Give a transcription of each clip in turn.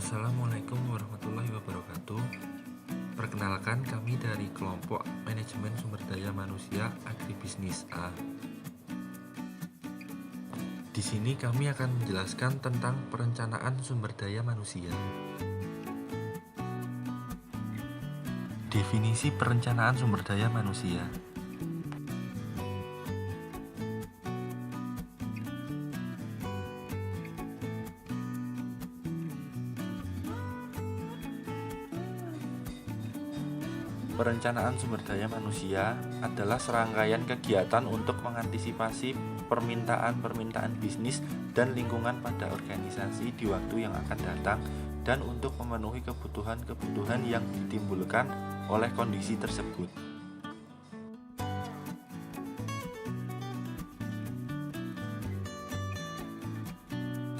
Assalamualaikum warahmatullahi wabarakatuh. Perkenalkan, kami dari kelompok Manajemen Sumber Daya Manusia Agribisnis A. Di sini kami akan menjelaskan tentang perencanaan sumber daya manusia. Definisi perencanaan sumber daya manusia. Perencanaan sumber daya manusia adalah serangkaian kegiatan untuk mengantisipasi permintaan bisnis dan lingkungan pada organisasi di waktu yang akan datang dan untuk memenuhi kebutuhan-kebutuhan yang ditimbulkan oleh kondisi tersebut.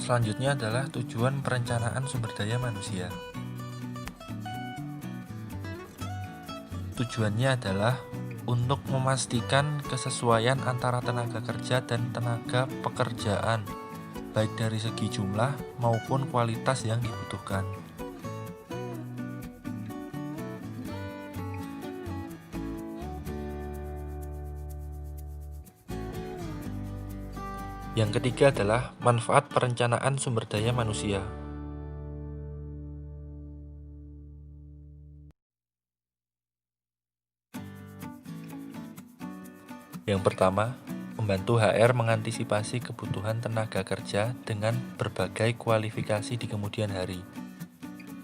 Selanjutnya adalah tujuan perencanaan sumber daya manusia. Tujuannya adalah untuk memastikan kesesuaian antara tenaga kerja dan tenaga pekerjaan, baik dari segi jumlah maupun kualitas yang dibutuhkan. Yang ketiga adalah manfaat perencanaan sumber daya manusia. Yang pertama, membantu HR mengantisipasi kebutuhan tenaga kerja dengan berbagai kualifikasi di kemudian hari.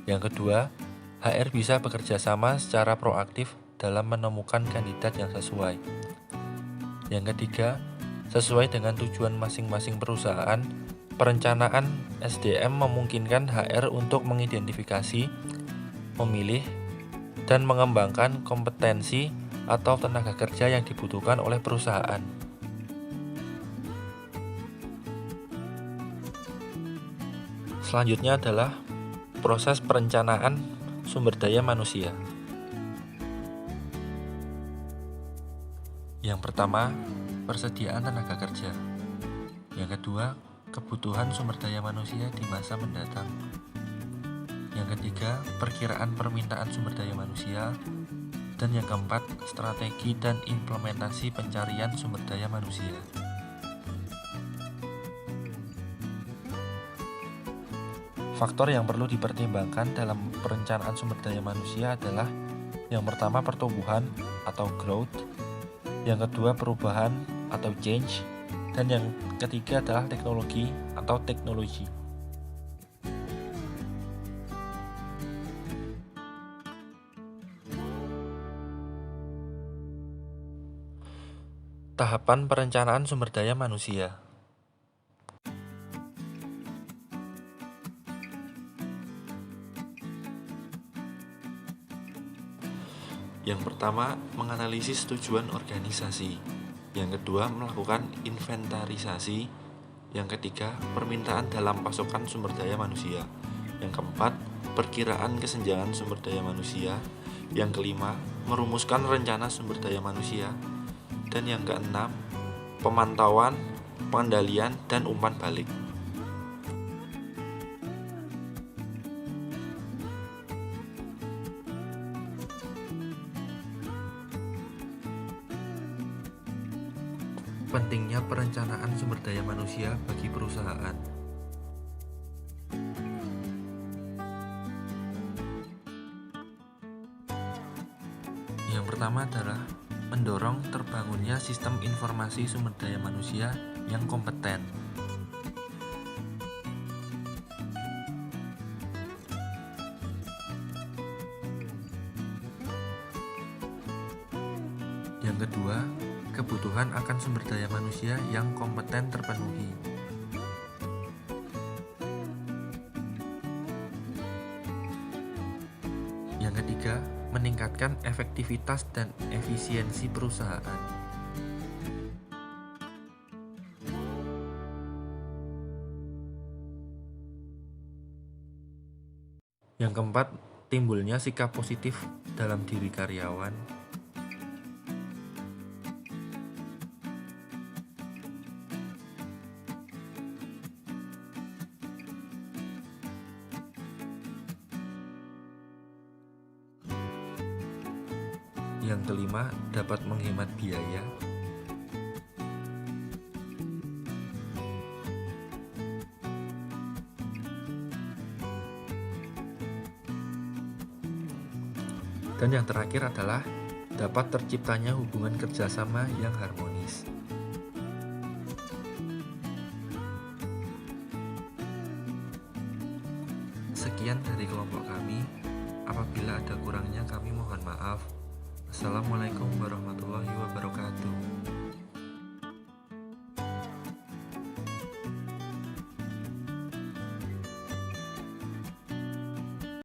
Yang kedua, HR bisa bekerja sama secara proaktif dalam menemukan kandidat yang sesuai. Yang ketiga, sesuai dengan tujuan masing-masing perusahaan, perencanaan SDM memungkinkan HR untuk mengidentifikasi, memilih, dan mengembangkan kompetensi atau tenaga kerja yang dibutuhkan oleh perusahaan. Selanjutnya adalah proses perencanaan sumber daya manusia. Yang pertama, persediaan tenaga kerja. Yang kedua, kebutuhan sumber daya manusia di masa mendatang. Yang ketiga, perkiraan permintaan sumber daya manusia. Dan yang keempat, strategi dan implementasi pencarian sumber daya manusia. Faktor yang perlu dipertimbangkan dalam perencanaan sumber daya manusia adalah yang pertama pertumbuhan atau growth, yang kedua perubahan atau change, dan yang ketiga adalah teknologi atau teknologi. Tahapan perencanaan sumber daya manusia. Yang pertama, menganalisis tujuan organisasi. Yang kedua, melakukan inventarisasi. Yang ketiga, permintaan dalam pasokan sumber daya manusia. Yang keempat, perkiraan kesenjangan sumber daya manusia. Yang kelima, merumuskan rencana sumber daya manusia. Dan yang keenam, pemantauan, pengendalian, dan umpan balik. Pentingnya perencanaan sumber daya manusia bagi perusahaan. Yang pertama adalah mendorong terbangunnya sistem informasi sumber daya manusia yang kompeten. Yang kedua, kebutuhan akan sumber daya manusia yang kompeten terpenuhi. Yang ketiga, meningkatkan efektivitas dan efisiensi perusahaan. Yang keempat, timbulnya sikap positif dalam diri karyawan. Yang kelima, dapat menghemat biaya. Dan yang terakhir adalah dapat terciptanya hubungan kerjasama yang harmonis. Sekian dari kelompok kami. Apabila ada kurangnya kami mohon maaf. Assalamualaikum warahmatullahi wabarakatuh.